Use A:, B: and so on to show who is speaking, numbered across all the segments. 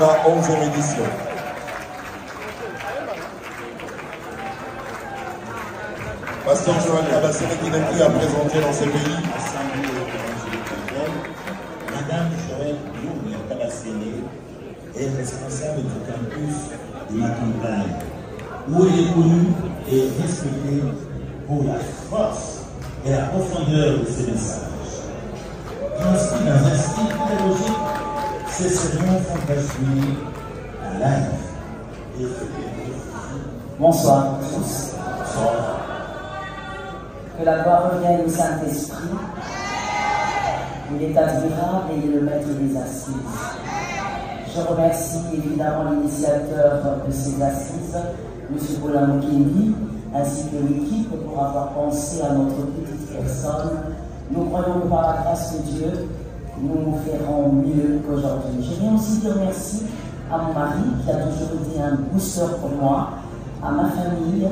A: la 11e édition. Pasteur Joël Kabassene qui n'est plus à présenter dans ce pays.
B: Madame Joël Kabassene est responsable du campus de ma campagne, où elle est connue et respectée pour la force et la profondeur de ses messages. Inscrit dans un style pédagogique, ces sermons font basculer à live.
C: Bonsoir à tous.
B: Bonsoir.
C: Que la gloire revienne au Saint-Esprit. Il est admirable et il est le maître des assises. Je remercie évidemment l'initiateur de ces assises, M. Paulin Mokeni, ainsi que l'équipe pour avoir pensé à notre petite personne. Nous croyons que par la grâce de Dieu, nous nous ferons mieux qu'aujourd'hui. Je viens aussi dire merci à mon mari qui a toujours été un booster pour moi, à ma famille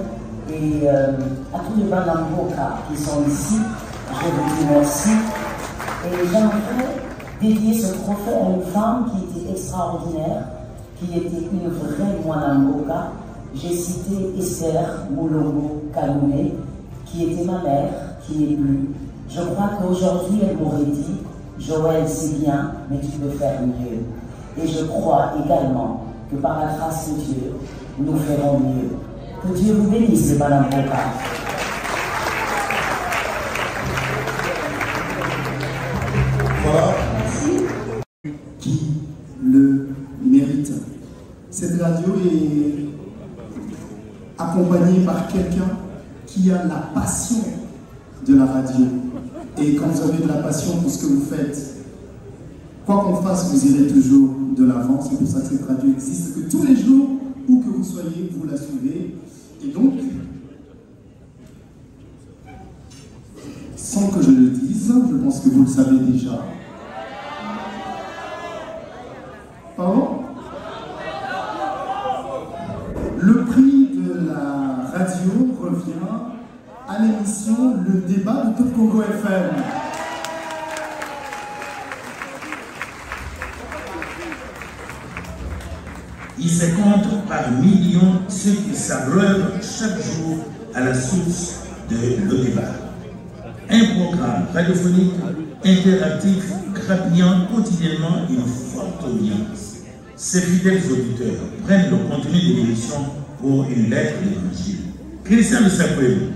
C: et à tous les Banamboka qui sont ici. Je vous dis merci. Et j'aimerais dédier ce trophée à une femme qui était extraordinaire, qui était une vraie Mwanamboka. J'ai cité Esther Moulongo Kanoune, qui était ma mère, qui n'est plus. Je crois qu'aujourd'hui, elle m'aurait dit, Joël, c'est bien, mais tu peux faire mieux. Et je crois également que par la grâce de Dieu, nous ferons mieux. Que Dieu vous bénisse, les Banamboka.
A: Voilà.
D: Qui le mérite. Cette radio est accompagnée par quelqu'un qui a la passion de la radio. Et quand vous avez de la passion pour ce que vous faites, quoi qu'on fasse, vous irez toujours de l'avant. C'est pour ça que cette radio existe, que tous les jours, où que vous soyez, vous la suivez. Et donc, sans que je le dise, je pense que vous le savez déjà. Pardon? Le prix de la radio revient à l'émission Le Débat de Top Congo FM.
B: Il se compte par millions ceux qui s'abreuvent chaque jour à la source de Le Débat. Un programme radiophonique interactif grappillant quotidiennement une forte audience. Ces fidèles auditeurs prennent le contenu de l'émission pour une lettre d'évangile. Christian de Sakwelu,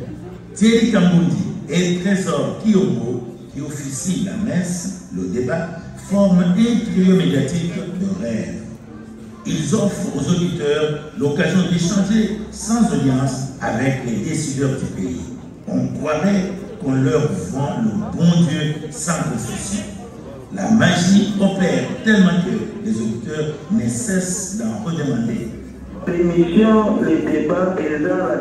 B: Thierry Kambundi et Trésor Kiyoko, qui officient la messe, Le Débat, forment un trio médiatique de rêve. Ils offrent aux auditeurs l'occasion d'échanger sans audience avec les décideurs du pays. On croirait qu'on leur vend le bon Dieu sans concession. La magie opère tellement que les auditeurs ne cessent d'en redemander.
E: L'émission, les débats, et dans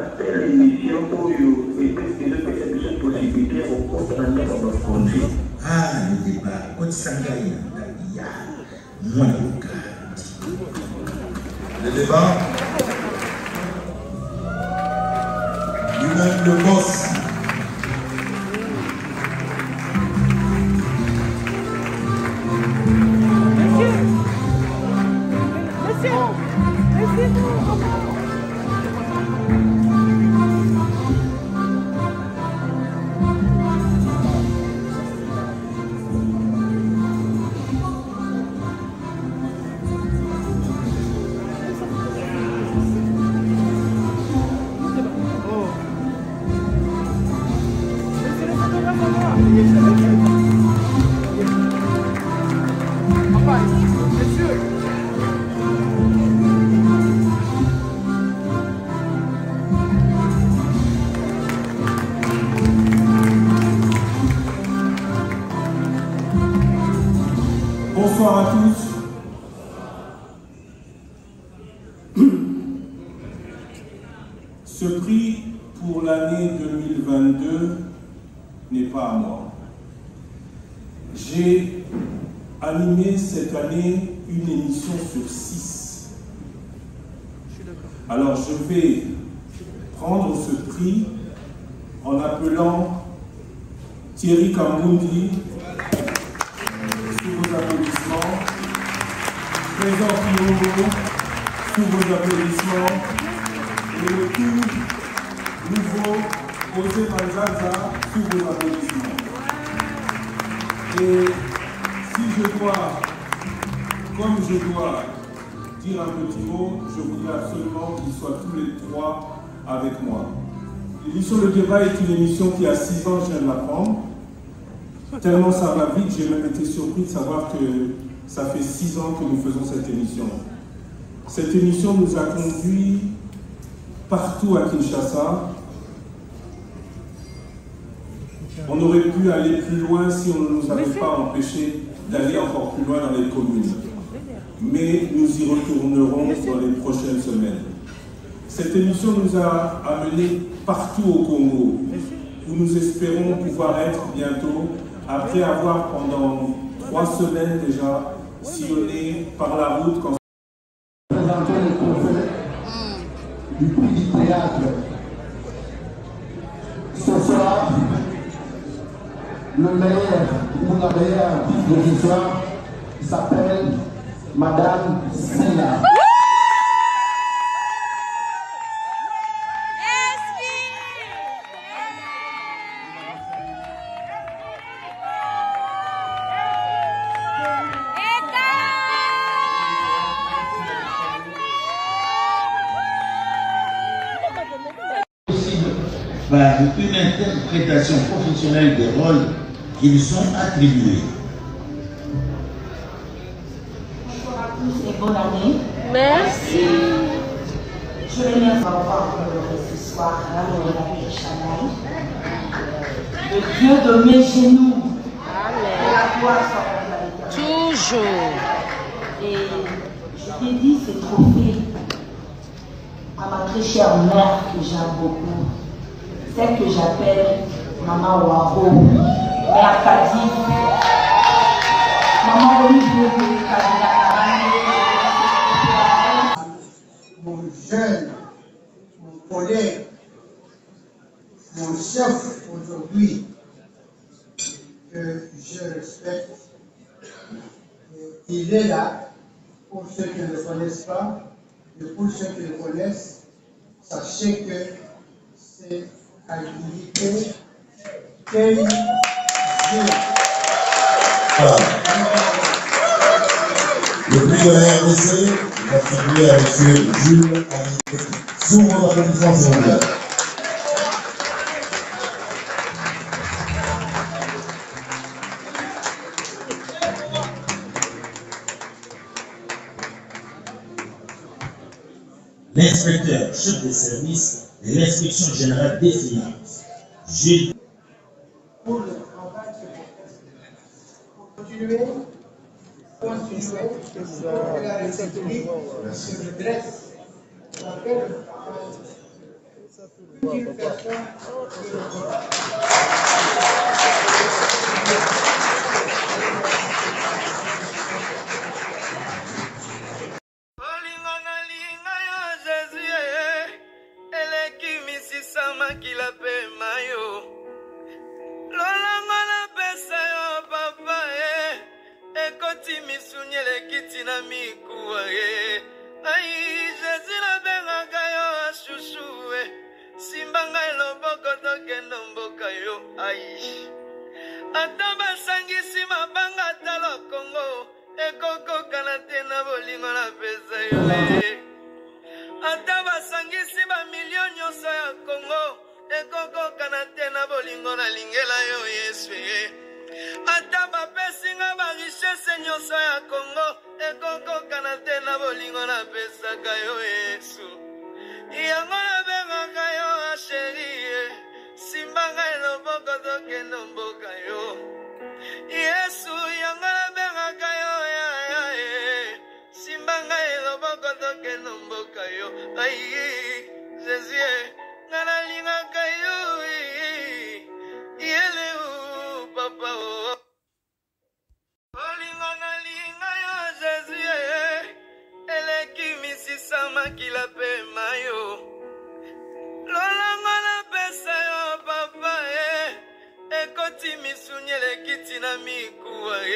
E: l'émission pour vous, et puis il y a une possibilité au compte de notre conduite.
B: Ah, le débat,
A: Le débat, lui-même le boss.
D: Bonsoir à tous. Ce prix pour l'année 2022 n'est pas à moi. J'ai animé cette année une émission sur 6. Alors je vais prendre ce prix en appelant Thierry Kambundi, sous vos applaudissements,
F: Trésor Filongo, sous vos applaudissements, et le tout nouveau José Manzaza, sous vos applaudissements. Et si je dois, comme je dois dire un petit mot, je voudrais absolument qu'ils soient tous les trois avec moi. L'émission Le Débat est une émission qui a 6 ans, je viens de l'apprendre. Tellement ça va vite, j'ai même été surpris de savoir que ça fait 6 ans que nous faisons cette émission. Cette émission nous a conduits partout à Kinshasa. On aurait pu aller plus loin si on ne nous avait pas empêché d'aller encore plus loin dans les communes. Mais nous y retournerons dans les prochaines semaines. Cette émission nous a amenés partout au Congo, où nous espérons pouvoir être bientôt, après avoir pendant 3 semaines déjà sillonné par la route.
G: Présenter le trophée du prix du théâtre. Ce soir, le meilleur ou la meilleure de l'histoire s'appelle Madame Silla.
B: Par une interprétation professionnelle des rôles qui lui sont attribués.
C: Bonjour à tous et bonne année.
H: Merci.
C: Je remercie encore ce soir le Dieu de mes genoux.
H: Amen.
C: La gloire soit pour la
H: Toujours.
C: Et je dédie ce trophée à ma très chère mère que j'aime beaucoup. Celle que j'appelle Maman Waro, Mère Kadi, Maman Olivier
G: Mon jeune, mon collègue, mon chef aujourd'hui, que je respecte, il est là pour ceux qui ne le connaissent pas, et pour ceux qui le connaissent, sachez que c'est activité quelle
A: Voilà. Le prix de la RDC est attribué à M. Jules Agnès. Sous vos applaudissements, s'il vous plaît.
B: L'inspecteur chef des services de l'inspection générale des finances, Jules.
G: pour le travail pour continuer, pour que la République se redresse, dans quel travail une personne
I: Misunye le kiti na mikuwa